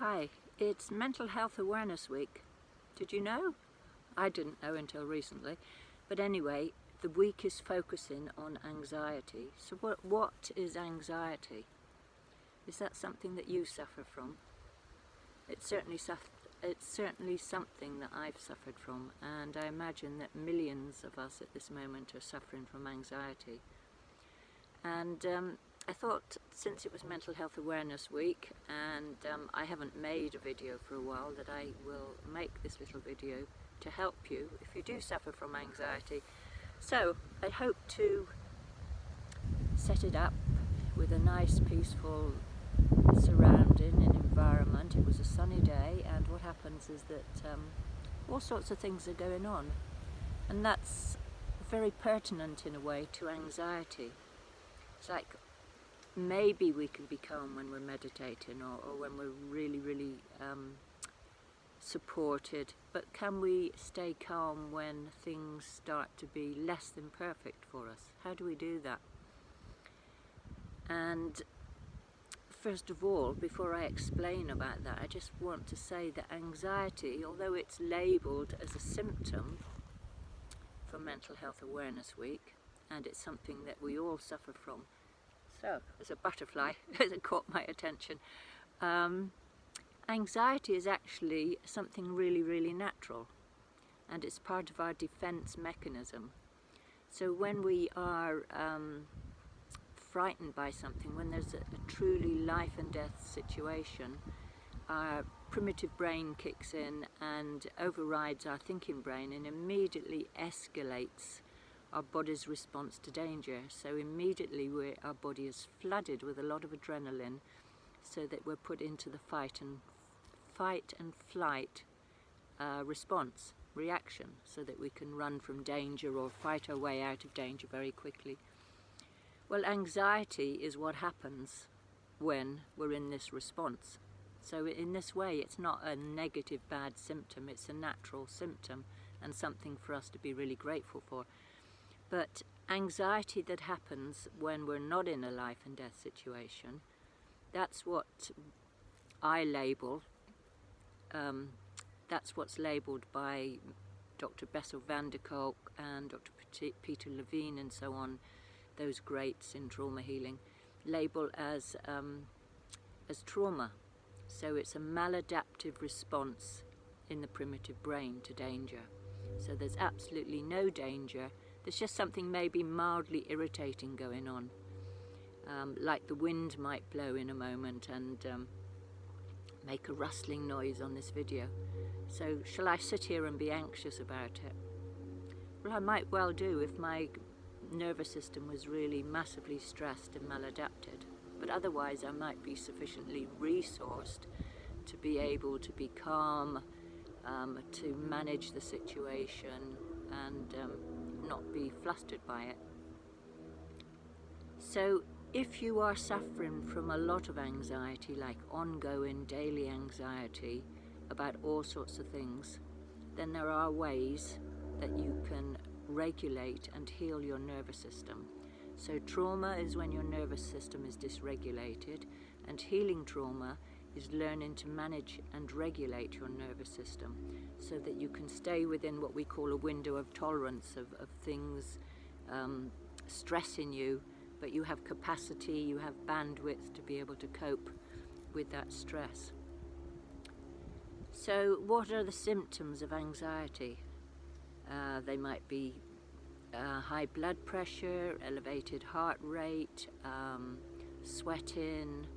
Hi, it's Mental Health Awareness Week. Did you know? I didn't know until recently. But anyway, the week is focusing on anxiety. So what is anxiety? Is that something that you suffer from? It's certainly something that I've suffered from, and I imagine that millions of us at this moment are suffering from anxiety. And I thought, since it was Mental Health Awareness Week and I haven't made a video for a while, that I will make this little video to help you if you do suffer from anxiety. So I hope to set it up with a nice peaceful surrounding and environment. It was a sunny day, and what happens is that all sorts of things are going on, and that's very pertinent in a way to anxiety. It's like maybe we can be calm when we're meditating or when we're really supported, but can we stay calm when things start to be less than perfect for us? How do we do that? And first of all, before I explain about that, I just want to say that anxiety, although it's labelled as a symptom for Mental Health Awareness Week, and it's something that we all suffer from. So, there's a butterfly that caught my attention. Anxiety is actually something really natural, and it's part of our defense mechanism. So when we are frightened by something, when there's a truly life and death situation, our primitive brain kicks in and overrides our thinking brain and immediately escalates our body's response to danger. So immediately our body is flooded with a lot of adrenaline, so that we're put into the fight and flight reaction, so that we can run from danger or fight our way out of danger very quickly. Well, anxiety is what happens when we're in this response. So in this way, it's not a negative bad symptom, it's a natural symptom and something for us to be really grateful for. But anxiety that happens when we're not in a life and death situation, that's what I label, that's what's labelled by Dr. Bessel van der Kolk and Dr. Peter Levine and so on, those greats in trauma healing, label as trauma. So it's a maladaptive response in the primitive brain to danger. So there's absolutely no danger. There's just something maybe mildly irritating going on, like the wind might blow in a moment and make a rustling noise on this video. So shall I sit here and be anxious about it? Well, I might well do if my nervous system was really massively stressed and maladapted, but otherwise I might be sufficiently resourced to be able to be calm, to manage the situation and not be flustered by it. So if you are suffering from a lot of anxiety, like ongoing daily anxiety about all sorts of things, then there are ways that you can regulate and heal your nervous system. So trauma is when your nervous system is dysregulated, and healing trauma is learning to manage and regulate your nervous system so that you can stay within what we call a window of tolerance of things stressing you, but you have capacity, you have bandwidth to be able to cope with that stress. So what are the symptoms of anxiety? They might be high blood pressure, elevated heart rate, sweating,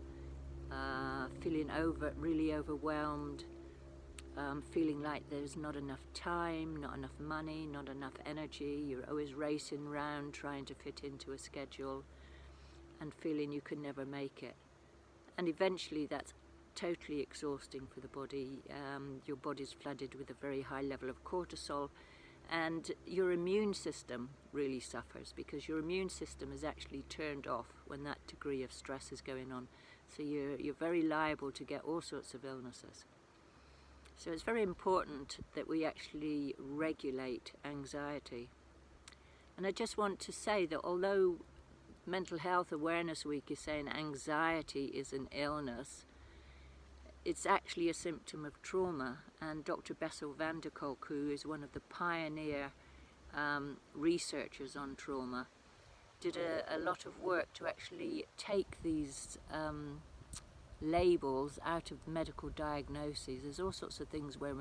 feeling really overwhelmed, feeling like there's not enough time, not enough money, not enough energy. You're always racing around trying to fit into a schedule and feeling you can never make it. And eventually that's totally exhausting for the body. Your body's flooded with a very high level of cortisol, and your immune system really suffers because your immune system is actually turned off when that degree of stress is going on. So you're very liable to get all sorts of illnesses. So it's very important that we actually regulate anxiety. And I just want to say that although Mental Health Awareness Week is saying anxiety is an illness, it's actually a symptom of trauma, and Dr. Bessel van der Kolk, who is one of the pioneer researchers on trauma, did a lot of work to actually take these labels out of medical diagnoses. There's all sorts of things where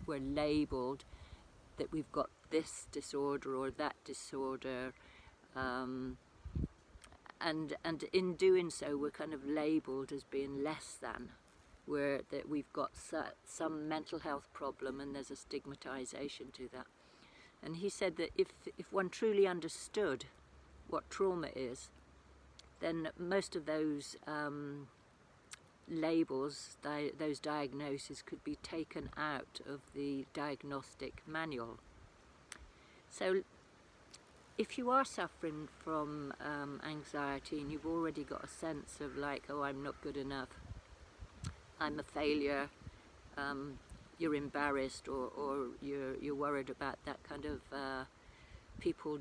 we're labelled that we've got this disorder or that disorder, and in doing so we're kind of labelled as being less than, where that we've got some mental health problem, and there's a stigmatization to that. And he said that if one truly understood what trauma is, then most of those labels, those diagnoses, could be taken out of the diagnostic manual. So if you are suffering from anxiety and you've already got a sense of like, oh, I'm not good enough, I'm a failure, you're embarrassed, or you're worried about that kind of people,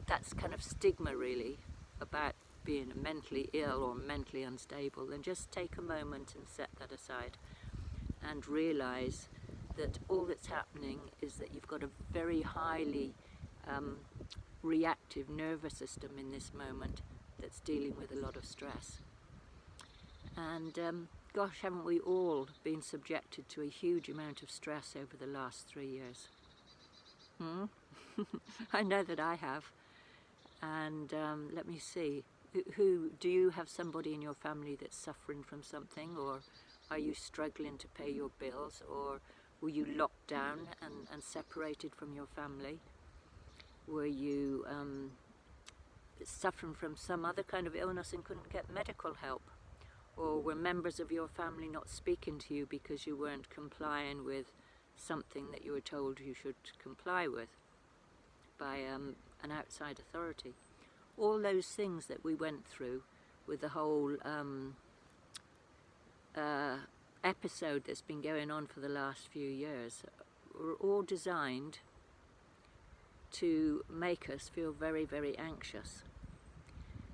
that's kind of stigma really about being mentally ill or mentally unstable, then just take a moment and set that aside and realize that all that's happening is that you've got a very highly reactive nervous system in this moment that's dealing with a lot of stress. And gosh, haven't we all been subjected to a huge amount of stress over the last 3 years? I know that I have. And let me see, who do you have somebody in your family that's suffering from something, or are you struggling to pay your bills, or were you locked down and separated from your family? Were you suffering from some other kind of illness and couldn't get medical help? Or were members of your family not speaking to you because you weren't complying with something that you were told you should comply with by an outside authority? All those things that we went through with the whole episode that's been going on for the last few years were all designed to make us feel very, very anxious.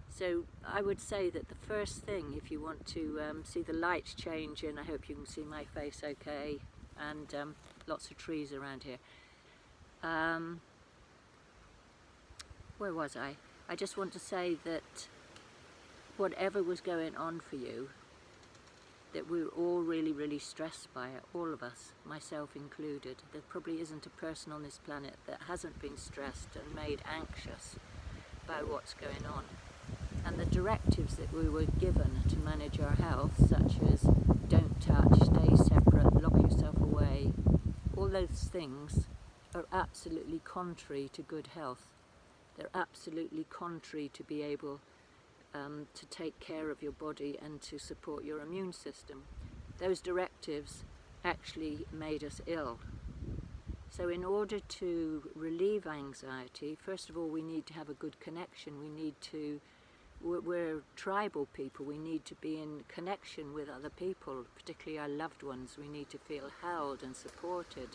So I would say that the first thing, if you want to see the light change, and I hope you can see my face okay, and lots of trees around here. Where was I? I just want to say that whatever was going on for you, that we were all really, really stressed by it, all of us, myself included. There probably isn't a person on this planet that hasn't been stressed and made anxious by what's going on. And the directives that we were given to manage our health, such as don't touch, stay separate, lock yourself away, all those things are absolutely contrary to good health. They're absolutely contrary to be able to take care of your body and to support your immune system. Those directives actually made us ill. So in order to relieve anxiety, first of all, we need to have a good connection. We're tribal people. We need to be in connection with other people, particularly our loved ones. We need to feel held and supported.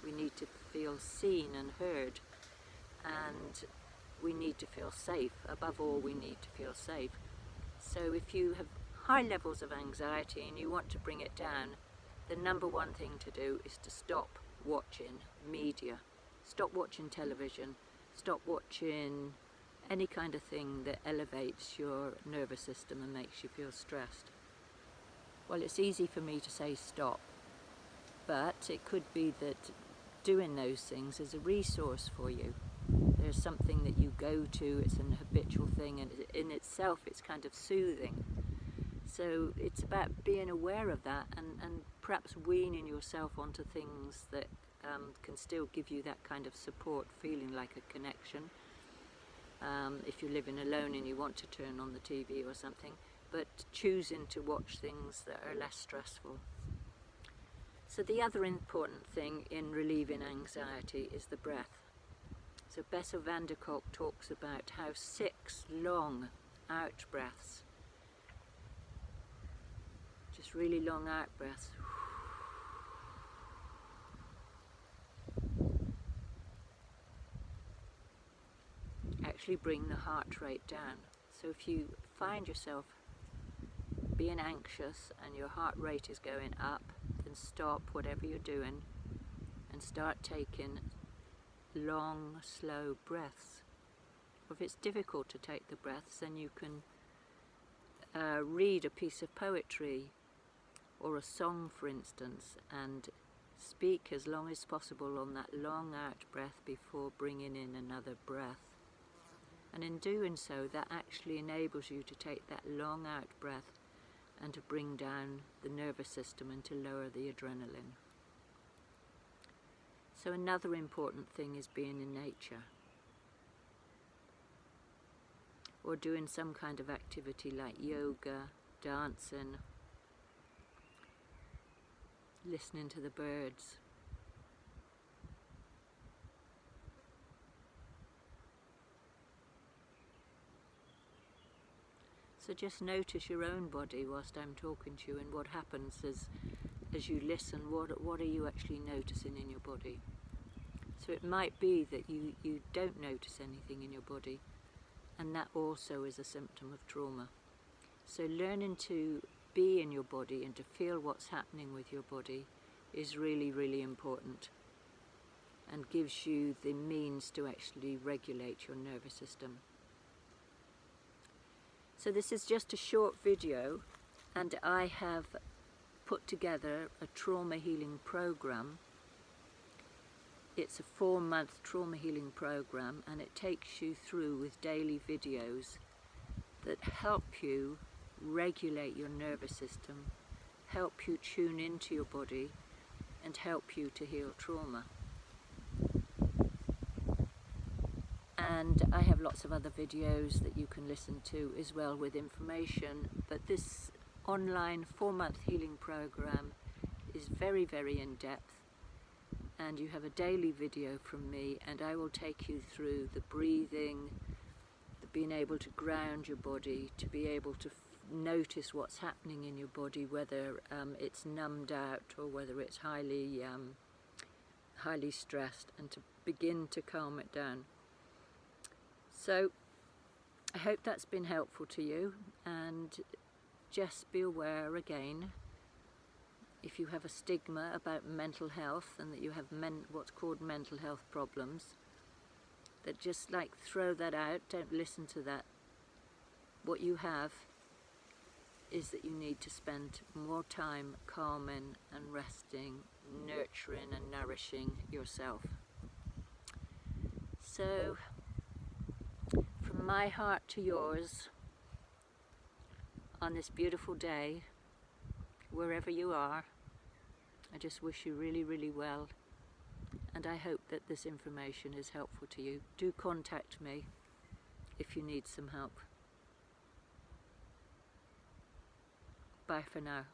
We need to feel seen and heard. And we need to feel safe. Above all, we need to feel safe. So if you have high levels of anxiety and you want to bring it down, the number one thing to do is to stop watching media. Stop watching television. Stop watching any kind of thing that elevates your nervous system and makes you feel stressed. Well, it's easy for me to say stop, but it could be that doing those things is a resource for you. There's something that you go to, it's an habitual thing, and in itself it's kind of soothing. So it's about being aware of that and perhaps weaning yourself onto things that can still give you that kind of support, feeling like a connection. If you're living alone and you want to turn on the TV or something, but choosing to watch things that are less stressful. So the other important thing in relieving anxiety is the breath. So Bessel van der Kolk talks about how 6 long out breaths, just really long out breaths, actually bring the heart rate down. So if you find yourself being anxious and your heart rate is going up, then stop whatever you're doing and start taking long, slow breaths. Or if it's difficult to take the breaths, then you can read a piece of poetry or a song, for instance, and speak as long as possible on that long out breath before bringing in another breath. And in doing so, that actually enables you to take that long out breath and to bring down the nervous system and to lower the adrenaline. So another important thing is being in nature, or doing some kind of activity like yoga, dancing, listening to the birds. So just notice your own body whilst I'm talking to you, and what happens as you listen. What are you actually noticing in your body? So it might be that you don't notice anything in your body, and that also is a symptom of trauma. So learning to be in your body and to feel what's happening with your body is really, really important, and gives you the means to actually regulate your nervous system. So this is just a short video, and I have put together a trauma healing program. It's a 4-month trauma healing program, and it takes you through with daily videos that help you regulate your nervous system, help you tune into your body, and help you to heal trauma. And I have lots of other videos that you can listen to as well with information, but this online 4-month healing program is very, very in-depth, and you have a daily video from me, and I will take you through the breathing, the being able to ground your body, to be able to notice what's happening in your body, whether it's numbed out or whether it's highly stressed, and to begin to calm it down. So I hope that's been helpful to you, and just be aware again, if you have a stigma about mental health and that you have what's called mental health problems, that just throw that out, don't listen to that. What you have is that you need to spend more time calming and resting, nurturing and nourishing yourself. So, from my heart to yours, on this beautiful day, wherever you are, I just wish you really, really well, and I hope that this information is helpful to you. Do contact me if you need some help. Bye for now.